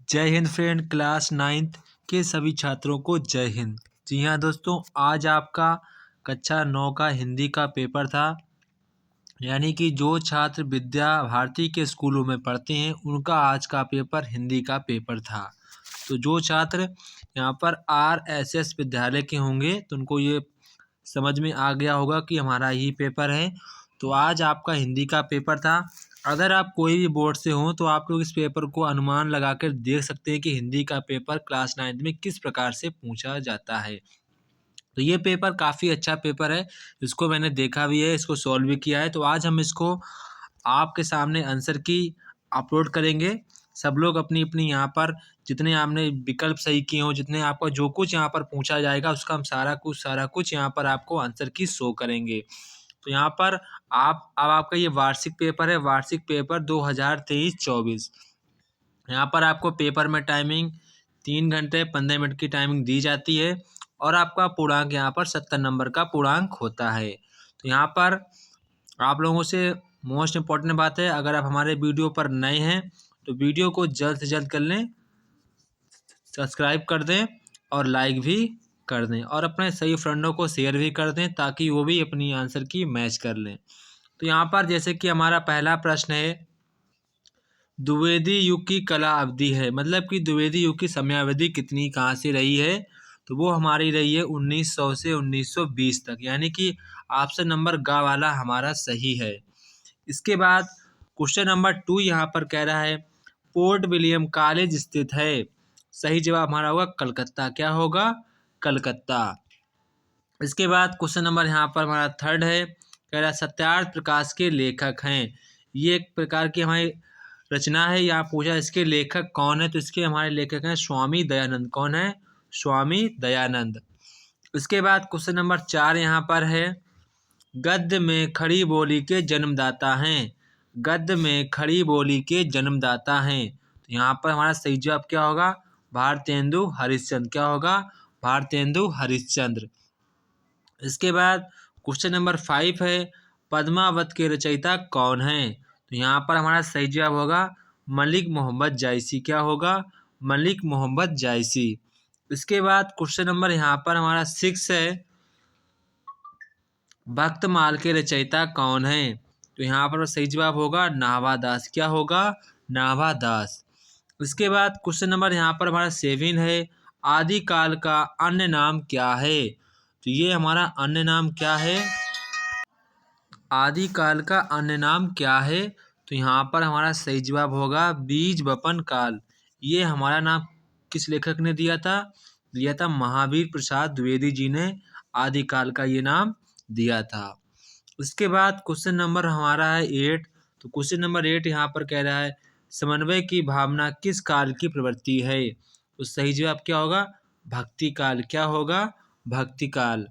जय Hind friend. Class 9th के सभी छात्रों को जय हिंद। जी हाँ दोस्तों, आज आपका कक्षा 9 का हिंदी का पेपर था। यानी कि जो छात्र विद्या भारती के स्कूलों में पढ़ते हैं उनका आज का पेपर हिंदी का पेपर था। तो जो छात्र यहाँ पर RSS विद्यालय के होंगे तो उनको ये समझ में आ गया होगा कि हमारा ही पेपर है। तो आज आपका हिंदी का पेपर था। अगर आप कोई भी बोर्ड से हो तो आप लोग इस पेपर को अनुमान लगाकर देख सकते हैं कि हिंदी का पेपर क्लास 9th में किस प्रकार से पूछा जाता है। तो ये पेपर काफ़ी अच्छा पेपर है, इसको मैंने देखा भी है, इसको सॉल्व भी किया है। तो आज हम इसको आपके सामने आंसर की अपलोड करेंगे। सब लोग अपनी अपनी यहाँ पर जितने आपने विकल्प सही किए हों, जितने आपका जो कुछ यहाँ पर पूछा जाएगा उसका हम सारा कुछ यहाँ पर आपको आंसर की शो करेंगे। तो यहाँ पर अब आपका ये वार्षिक पेपर है, वार्षिक पेपर 2023-24। यहाँ पर आपको पेपर में टाइमिंग 3 घंटे 15 मिनट की टाइमिंग दी जाती है और आपका पूर्णांक यहाँ पर 70 नंबर का पूर्णांक होता है। तो यहाँ पर आप लोगों से मोस्ट इम्पॉर्टेंट बात है, अगर आप हमारे वीडियो पर नए हैं तो वीडियो को जल्द से जल्द कर लें, सब्सक्राइब कर दें और लाइक भी कर दें और अपने सही फ्रेंडों को शेयर भी कर दें ताकि वो भी अपनी आंसर की मैच कर लें। तो यहाँ पर जैसे कि हमारा पहला प्रश्न है, द्विवेदी युग की कला अवधि है, मतलब कि द्विवेदी युग की समयावधि कितनी कहाँ से रही है, तो वो हमारी रही है 1900 से 1920 तक, यानी कि ऑप्शन नंबर ग वाला हमारा सही है। इसके बाद क्वेश्चन नंबर 2 यहाँ पर कह रहा है पोर्ट विलियम कॉलेज स्थित है, सही जवाब हमारा होगा कलकत्ता। क्या होगा? कलकत्ता। इसके बाद क्वेश्चन नंबर यहाँ पर हमारा 3 है, कह रहा है सत्यार्थ प्रकाश के लेखक हैं, ये एक प्रकार की हमारी रचना है। यहाँ पूछा इसके लेखक कौन है, तो इसके हमारे लेखक हैं स्वामी दयानंद। कौन है? स्वामी दयानंद। इसके बाद क्वेश्चन नंबर 4 यहाँ पर है गद्य में खड़ी बोली के जन्मदाता हैं, गद्य में खड़ी बोली के जन्मदाता हैं। तो यहाँ पर हमारा सही जवाब क्या होगा? भारतेंदु हरिश्चंद्र। क्या होगा? भारतेंदु हरिश्चंद्र। इसके बाद क्वेश्चन नंबर 5 है पद्मावत के रचयिता कौन हैं, तो यहाँ पर हमारा सही जवाब होगा मलिक मोहम्मद जायसी। क्या होगा? मलिक मोहम्मद जायसी। इसके बाद क्वेश्चन नंबर यहाँ पर हमारा 6 है भक्तमाल के रचयिता कौन हैं, तो यहाँ पर सही जवाब होगा नाभादास। क्या होगा? नाभादास। इसके बाद क्वेश्चन नंबर यहाँ पर हमारा 7 है आदिकाल का अन्य नाम क्या है, तो ये हमारा अन्य नाम क्या है? आदिकाल का अन्य नाम क्या है, तो यहाँ पर हमारा सही जवाब होगा बीज वपन काल। ये हमारा नाम किस लेखक ने दिया था? दिया था महावीर प्रसाद द्विवेदी जी ने आदिकाल का ये नाम दिया था। उसके बाद क्वेश्चन नंबर हमारा है 8। तो क्वेश्चन नंबर 8 यहाँ पर कह रहा है समन्वय की भावना किस काल की प्रवृत्ति है, तो सही जवाब क्या होगा? भक्ति काल। क्या होगा? भक्ति काल।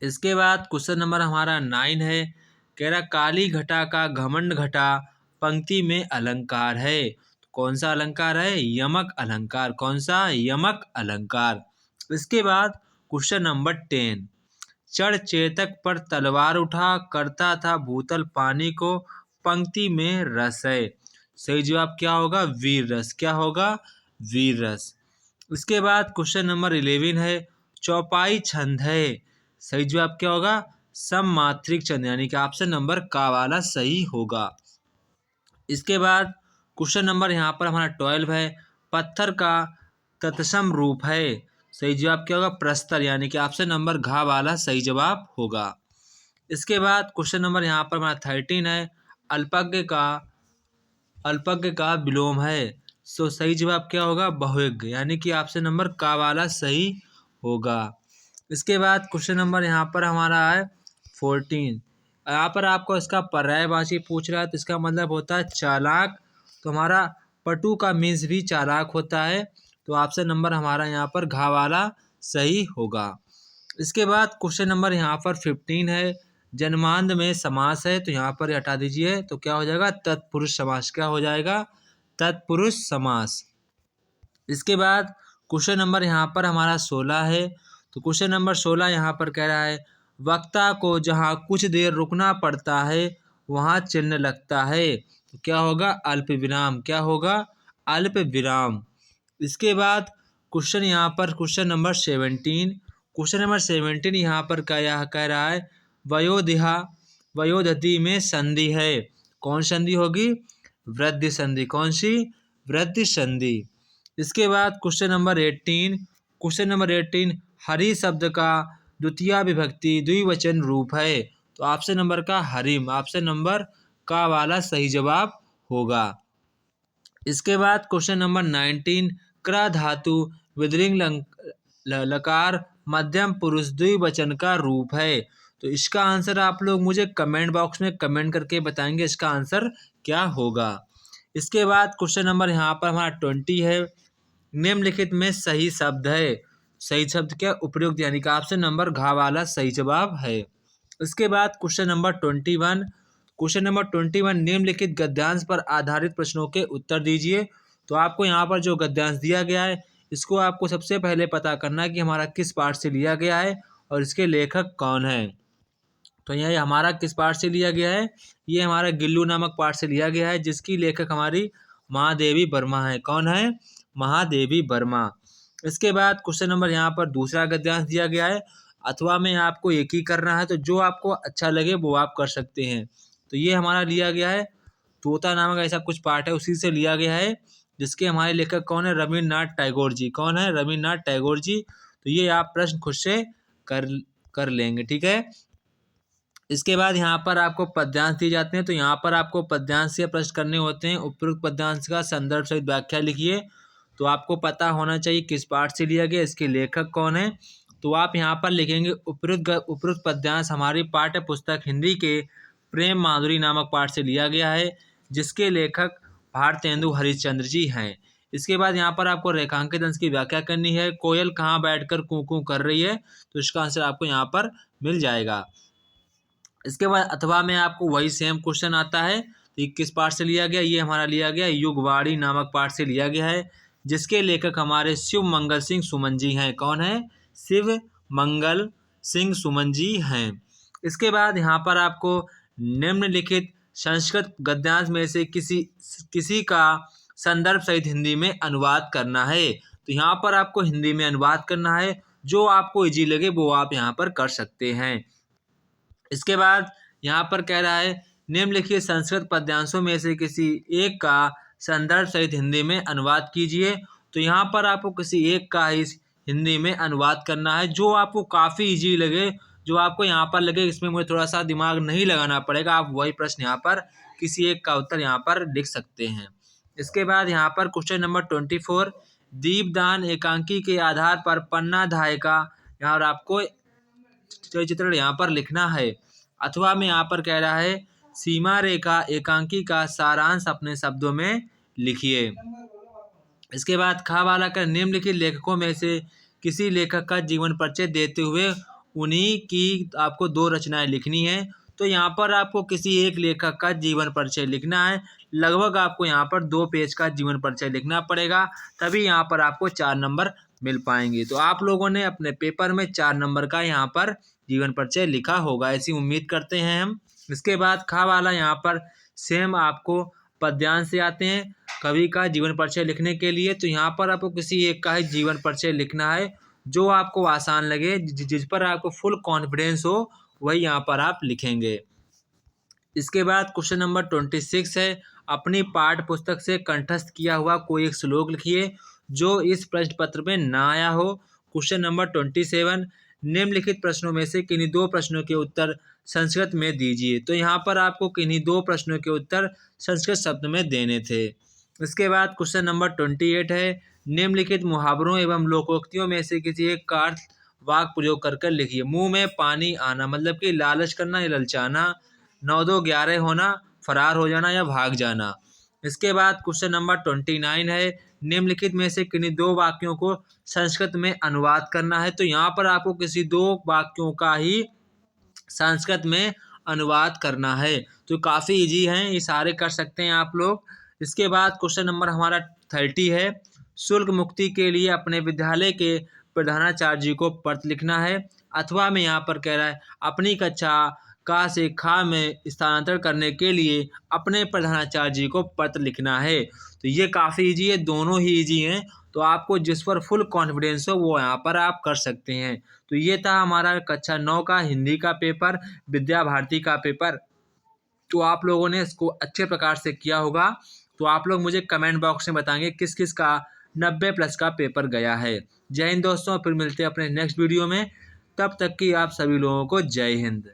इसके बाद क्वेश्चन नंबर हमारा 9 है, कह रहा काली घटा का घमंड घटा पंक्ति में अलंकार है, तो कौन सा अलंकार है? यमक अलंकार। कौन सा? यमक अलंकार। इसके बाद क्वेश्चन नंबर 10 चढ़ चेतक पर तलवार उठा करता था भूतल पानी को पंक्ति में रस है, सही जवाब क्या होगा? वीर रस। क्या होगा? वीर रस। उसके बाद क्वेश्चन नंबर 11 है चौपाई छंद है, सही जवाब क्या होगा? सममात्रिक छंद, यानी कि ऑप्शन नंबर का वाला सही होगा। इसके बाद क्वेश्चन नंबर यहाँ पर हमारा 12 है पत्थर का तत्सम रूप है, सही जवाब क्या होगा? प्रस्तर, यानी कि ऑप्शन नंबर घ वाला सही जवाब होगा। इसके बाद क्वेश्चन नंबर यहाँ पर हमारा 13 है अल्पज्ञ का विलोम है, सो सही जवाब क्या होगा? बहुज्ञ, यानी कि ऑप्शन नंबर का वाला सही होगा। इसके बाद क्वेश्चन नंबर यहाँ पर हमारा है 14। यहाँ पर आपको इसका पर्यायवाची पूछ रहा है, तो इसका मतलब होता है चालाक। तो हमारा पटु का मीन्स भी चालाक होता है, तो ऑप्शन नंबर हमारा यहाँ पर घ वाला सही होगा। इसके बाद क्वेश्चन नंबर यहाँ पर 15 है जन्मांध में समास है, तो यहाँ पर हटा दीजिए, तो क्या हो जाएगा? तत्पुरुष समास। क्या हो जाएगा? तत्पुरुष समास। इसके बाद क्वेश्चन नंबर यहाँ पर हमारा 16 है, तो क्वेश्चन नंबर 16 यहाँ पर कह रहा है वक्ता को जहाँ कुछ देर रुकना पड़ता है वहाँ चिन्ह लगता है, तो क्या होगा? अल्प विराम। क्या होगा? अल्प विराम। इसके बाद क्वेश्चन यहाँ पर क्वेश्चन नंबर 17। क्वेश्चन नंबर 17 यहाँ पर क्या कह रहा है, वयोधिहा वयोधति में संधि है। कौन संधि होगी, वृद्धि संधि। कौन सी, वृद्धि संधि। इसके बाद question number 18। Question number 18, Hari शब्द का द्वितीय विभक्ति द्विवचन रूप है। तो ऑप्शन नंबर का हरिम, ऑप्शन नंबर का वाला सही जवाब होगा। इसके बाद क्वेश्चन नंबर 19, क्र धातु विधिलिंग लकार मध्यम पुरुष द्विवचन का रूप है। तो इसका आंसर आप लोग मुझे कमेंट बॉक्स में कमेंट करके बताएंगे इसका आंसर क्या होगा। इसके बाद क्वेश्चन नंबर यहाँ पर हमारा 20 है, निम्नलिखित में सही शब्द है। सही शब्द क्या, उपयुक्त, यानी कि ऑप्शन नंबर घ वाला सही जवाब है। इसके बाद क्वेश्चन नंबर 21। क्वेश्चन नंबर 21, निम्नलिखित गद्यांश पर आधारित प्रश्नों के उत्तर दीजिए। तो आपको यहाँ पर जो गद्यांश दिया गया है इसको आपको सबसे पहले पता करना है कि हमारा किस पाठ से लिया गया है और इसके लेखक कौन है। तो यह हमारा किस पाठ से लिया गया है, ये हमारा गिल्लू नामक पाठ से लिया गया है, जिसकी लेखक हमारी महादेवी वर्मा है। कौन है, महादेवी वर्मा। इसके बाद क्वेश्चन नंबर यहाँ पर दूसरा गद्यांश दिया गया है, अथवा में आपको एक ही करना है, तो जो आपको अच्छा लगे वो आप कर सकते हैं। तो ये हमारा लिया गया है तोता नामक ऐसा कुछ पाठ है, उसी से लिया गया है, जिसके हमारे लेखक कौन है, रविन्द्रनाथ टैगोर जी। कौन है, रविन्द्रनाथ टैगोर जी। तो ये आप प्रश्न खुद से कर लेंगे, ठीक है। इसके बाद यहाँ पर आपको पद्यांश दिए जाते हैं, तो यहाँ पर आपको पद्यांश से प्रश्न करने होते हैं। उपयुक्त पद्यांश का संदर्भ सहित व्याख्या लिखिए। तो आपको पता होना चाहिए किस पाठ से लिया गया, इसके लेखक कौन है। तो आप यहाँ पर लिखेंगे उपयुक्त पद्यांश हमारी पाठ्य पुस्तक हिंदी के प्रेम माधुरी नामक पाठ से लिया गया है, जिसके लेखक भारतेंदु हरिश्चंद्र जी हैं। इसके बाद यहाँ पर आपको रेखांकित अंश की व्याख्या करनी है। कोयल कहाँ बैठकर कूँ कूँ कर रही है, तो इसका आंसर आपको यहाँ पर मिल जाएगा। इसके बाद अथवा में आपको वही सेम क्वेश्चन आता है, तो किस पाठ से लिया गया, ये हमारा लिया गया युगवाणी नामक पाठ से लिया गया है, जिसके लेखक हमारे शिव मंगल सिंह सुमन जी हैं। कौन है, शिव मंगल सिंह सुमन जी हैं। इसके बाद यहाँ पर आपको निम्नलिखित संस्कृत गद्यांश में से किसी का संदर्भ सहित हिंदी में अनुवाद करना है। तो यहाँ पर आपको हिंदी में अनुवाद करना है, जो आपको इजी लगे वो आप यहाँ पर कर सकते हैं। इसके बाद यहाँ पर कह रहा है, निम्नलिखित संस्कृत पद्यांशों में से किसी एक का संदर्भ सहित हिंदी में अनुवाद कीजिए। तो यहाँ पर आपको किसी एक का ही हिंदी में अनुवाद करना है, जो आपको काफ़ी इजी लगे, जो आपको यहाँ पर लगे इसमें मुझे थोड़ा सा दिमाग नहीं लगाना पड़ेगा, आप वही प्रश्न यहाँ पर किसी एक का उत्तर यहाँ पर लिख सकते हैं। इसके बाद यहाँ पर क्वेश्चन नंबर 24, दीपदान एकांकी के आधार पर पन्नाध्याय का यहाँ पर आपको चित्रण यहाँ पर लिखना है। अथवा में यहाँ पर कह रहा है, सीमा रेखा एकांकी का सारांश अपने शब्दों में लिखिए। इसके बाद खा वाला कर निम्नलिखित लेखकों में से किसी लेखक का जीवन परिचय देते हुए उन्हीं की आपको 2 रचनाएं लिखनी है। तो यहाँ पर आपको किसी एक लेखक का जीवन परिचय लिखना है। लगभग आपको यहाँ पर 2 पेज का जीवन परिचय लिखना पड़ेगा, तभी यहाँ पर आपको 4 नंबर मिल पाएंगे। तो आप लोगों ने अपने पेपर में 4 नंबर का यहाँ पर जीवन परिचय लिखा होगा, ऐसी उम्मीद करते हैं हम। इसके बाद खा वाला यहाँ पर सेम आपको पद्यांश से आते हैं कवि का जीवन परिचय लिखने के लिए। तो यहाँ पर आपको किसी एक का ही जीवन परिचय लिखना है, जो आपको आसान लगे, जिस पर आपको फुल कॉन्फिडेंस हो, वही यहाँ पर आप लिखेंगे। इसके बाद क्वेश्चन नंबर 26 है, अपनी पाठ्य पुस्तक से कंठस्थ किया हुआ कोई एक श्लोक लिखिए जो इस प्रश्न पत्र में ना आया हो। क्वेश्चन नंबर 27, निम्नलिखित प्रश्नों में से किन्हीं 2 प्रश्नों के उत्तर संस्कृत में दीजिए। तो यहाँ पर आपको किन्हीं 2 प्रश्नों के उत्तर संस्कृत शब्द में देने थे। इसके बाद क्वेश्चन नंबर 28 है, निम्नलिखित मुहावरों एवं लोकोक्तियों में से किसी एक का अर्थ वाक्य प्रयोग कर लिखिए। मुंह में पानी आना मतलब कि लालच करना या ललचाना, 9-2-11 होना, फरार हो जाना या भाग जाना। इसके बाद क्वेश्चन नंबर 29 है, निम्नलिखित में से किन्हीं 2 वाक्यों को संस्कृत में अनुवाद करना है। तो यहाँ पर आपको किसी 2 वाक्यों का ही संस्कृत में अनुवाद करना है। तो काफ़ी इजी हैं, ये सारे कर सकते हैं आप लोग। इसके बाद क्वेश्चन नंबर हमारा 30 है, शुल्क मुक्ति के लिए अपने विद्यालय के प्रधानाचार्य जी को पत्र लिखना है। अथवा में यहाँ पर कह रहा है, अपनी कक्षा का से खा में स्थानांतरण करने के लिए अपने प्रधानाचार्य जी को पत्र लिखना है। तो ये काफ़ी ईजी है, दोनों ही ईजी हैं। तो आपको जिस पर फुल कॉन्फिडेंस हो वो यहाँ पर आप कर सकते हैं। तो ये था हमारा कक्षा 9 का हिंदी का पेपर, विद्या भारती का पेपर। तो आप लोगों ने इसको अच्छे प्रकार से किया होगा। तो आप लोग मुझे कमेंट बॉक्स में बताएंगे किस किस का 90+ का पेपर गया है। जय हिंद दोस्तों, फिर मिलते हैं अपने नेक्स्ट वीडियो में। तब तक की आप सभी लोगों को जय हिंद।